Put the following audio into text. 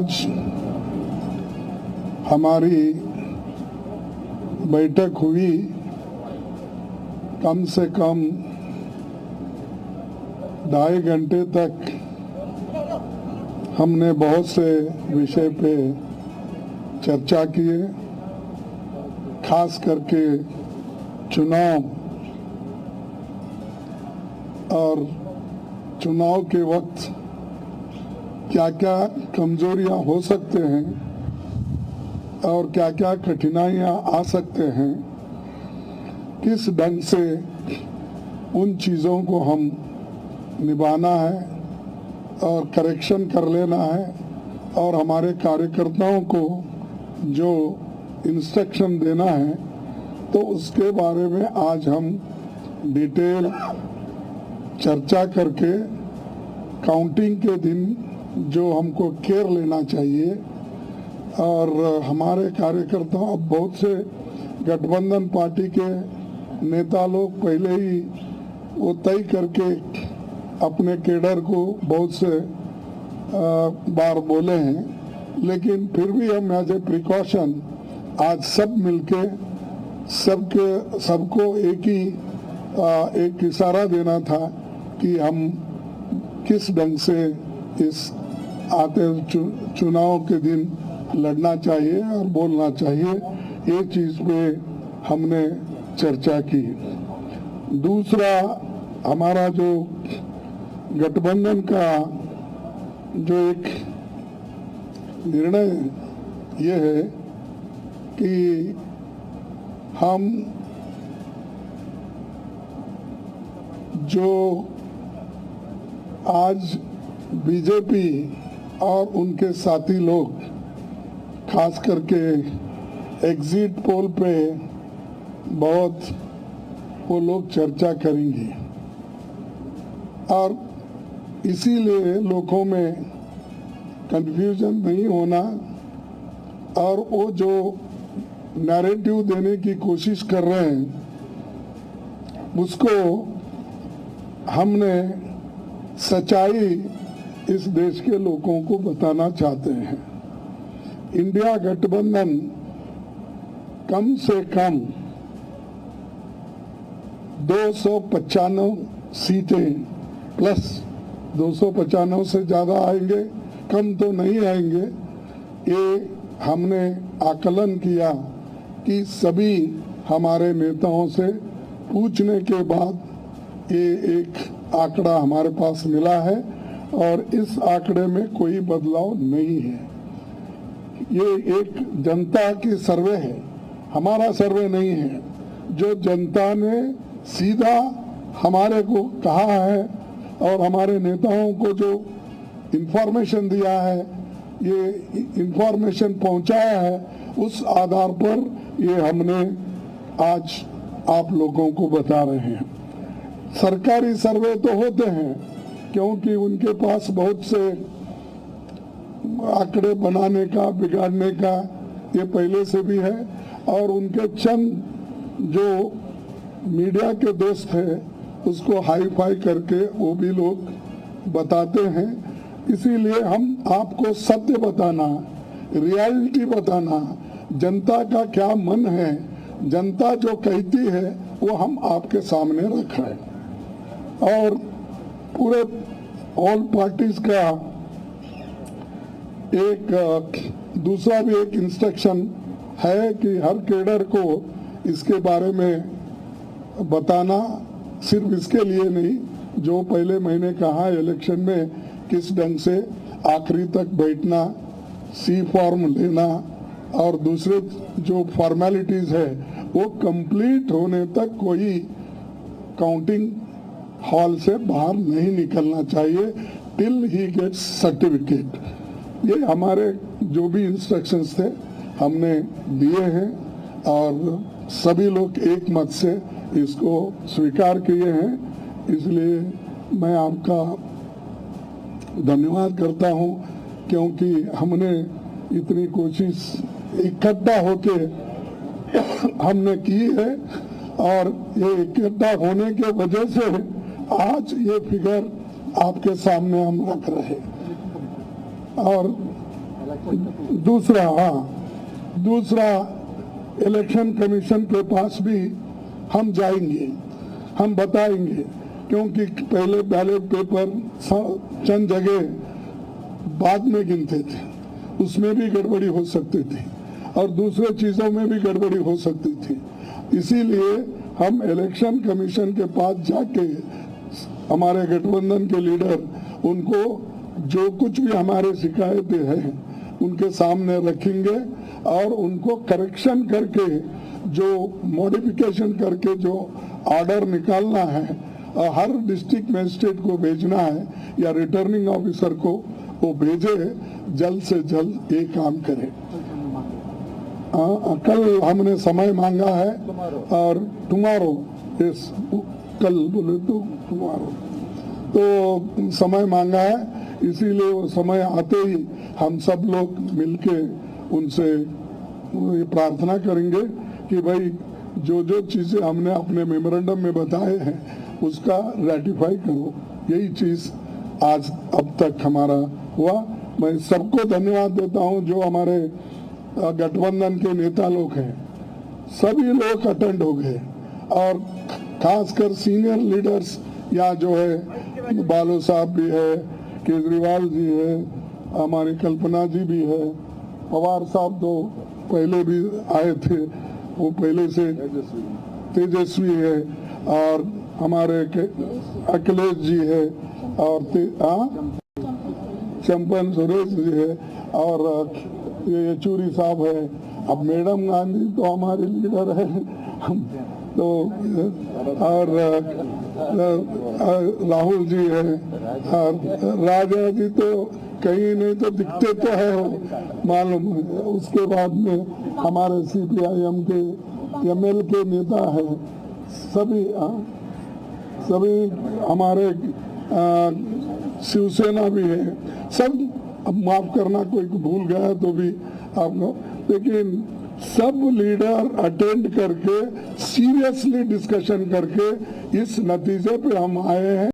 आज हमारी बैठक हुई, कम से कम 2.5 घंटे तक हमने बहुत से विषय पे चर्चा किए, खास करके चुनाव और चुनाव के वक्त क्या क्या कमजोरियां हो सकते हैं और क्या क्या कठिनाइयां आ सकते हैं, किस ढंग से उन चीज़ों को हम निभाना है और करेक्शन कर लेना है और हमारे कार्यकर्ताओं को जो इंस्ट्रक्शन देना है, तो उसके बारे में आज हम डिटेल चर्चा करके काउंटिंग के दिन जो हमको केयर लेना चाहिए और हमारे कार्यकर्ता, अब बहुत से गठबंधन पार्टी के नेता लोग पहले ही वो तय करके अपने केडर को बहुत से बार बोले हैं, लेकिन फिर भी हम एज ए प्रिकॉशन आज सब मिलके सबको एक इशारा देना था कि हम किस ढंग से इस आते चुनाव के दिन लड़ना चाहिए और बोलना चाहिए। ये चीज पे हमने चर्चा की। दूसरा, हमारा जो गठबंधन का जो एक निर्णय ये है कि हम जो आज बीजेपी और उनके साथी लोग खास करके एग्जिट पोल पे बहुत वो लोग चर्चा करेंगे और इसीलिए लोगों में कंफ्यूजन नहीं होना और वो जो नैरेटिव देने की कोशिश कर रहे हैं उसको हमने सच्चाई इस देश के लोगों को बताना चाहते हैं। इंडिया गठबंधन कम से कम 295 सीटें प्लस 295 से ज्यादा आएंगे, कम तो नहीं आएंगे। ये हमने आकलन किया कि सभी हमारे नेताओं से पूछने के बाद ये एक आंकड़ा हमारे पास मिला है और इस आंकड़े में कोई बदलाव नहीं है। ये एक जनता की सर्वे है, हमारा सर्वे नहीं है। जो जनता ने सीधा हमारे को कहा है और हमारे नेताओं को जो इंफॉर्मेशन दिया है, ये इंफॉर्मेशन पहुंचाया है, उस आधार पर ये हमने आज आप लोगों को बता रहे हैं। सरकारी सर्वे तो होते हैं क्योंकि उनके पास बहुत से आंकड़े बनाने का, बिगाड़ने का ये पहले से भी है और उनके चंद जो मीडिया के दोस्त हैं उसको हाई फाई करके वो भी लोग बताते हैं। इसीलिए हम आपको सत्य बताना, रियलिटी बताना, जनता का क्या मन है, जनता जो कहती है वो हम आपके सामने रख रहे हैं। और पूरे ऑल पार्टीज का एक दूसरा भी एक इंस्ट्रक्शन है कि हर कैडर को इसके बारे में बताना, सिर्फ इसके लिए नहीं, जो पहले मैंने कहा इलेक्शन में किस ढंग से आखिरी तक बैठना, सी फॉर्म लेना और दूसरे जो फॉर्मेलिटीज है वो कंप्लीट होने तक कोई काउंटिंग हॉल से बाहर नहीं निकलना चाहिए टिल ही गेट्स सर्टिफिकेट। ये हमारे जो भी इंस्ट्रक्शंस थे हमने दिए हैं और सभी लोग एक मत से इसको स्वीकार किए हैं। इसलिए मैं आपका धन्यवाद करता हूं क्योंकि हमने इतनी कोशिश इकट्ठा होके हमने की है और ये इकट्ठा होने के वजह से आज ये फिगर आपके सामने हम रख रहे। और दूसरा इलेक्शन कमीशन के पास भी हम जाएंगे, हम बताएंगे, क्योंकि पहले बैलेट पेपर चंद जगह बाद में गिनते थे, उसमें भी गड़बड़ी हो सकती थी और दूसरे चीजों में भी गड़बड़ी हो सकती थी। इसीलिए हम इलेक्शन कमीशन के पास जाके हमारे गठबंधन के लीडर उनको जो कुछ भी हमारे शिकायतें हैं उनके सामने रखेंगे और उनको करेक्शन करके, जो मॉडिफिकेशन करके जो ऑर्डर निकालना है और हर डिस्ट्रिक्ट मजिस्ट्रेट को भेजना है या रिटर्निंग ऑफिसर को वो भेजे, जल्द से जल्द ये काम करे। कल हमने समय मांगा है और टुमारो, कल बोले तो टुमारो, तो समय मांगा है, इसीलिए वो समय आते ही हम सब लोग मिलके उनसे ये प्रार्थना करेंगे कि भाई जो जो चीजें हमने अपने मेमोरेंडम में बताए हैं उसका रेटिफाई करो। यही चीज आज अब तक हमारा हुआ। मैं सबको धन्यवाद देता हूं जो हमारे गठबंधन के नेता लोग हैं, सभी लोग अटेंड हो गए और खासकर सीनियर लीडर्स यहाँ जो है, बालो साहब भी है, केजरीवाल जी है, हमारी कल्पना जी भी है, पवार साहब तो पहले भी आए थे, वो पहले से तेजस्वी है, और हमारे अखिलेश जी है, और चंपन सुरेश जी है, और ये येचूरी साहब है। अब मैडम गांधी तो हमारे लीडर है, तो और राहुल जी है, और राजा जी तो कहीं नहीं तो दिखते तो है हो मालूम है। उसके बाद में हमारे CPIM के ML के नेता है, सभी हमारे शिवसेना भी है, सब। अब माफ करना कोई भूल गया तो भी आपको, लेकिन सब लीडर अटेंड करके सीरियसली डिस्कशन करके इस नतीजे पे हम आए हैं।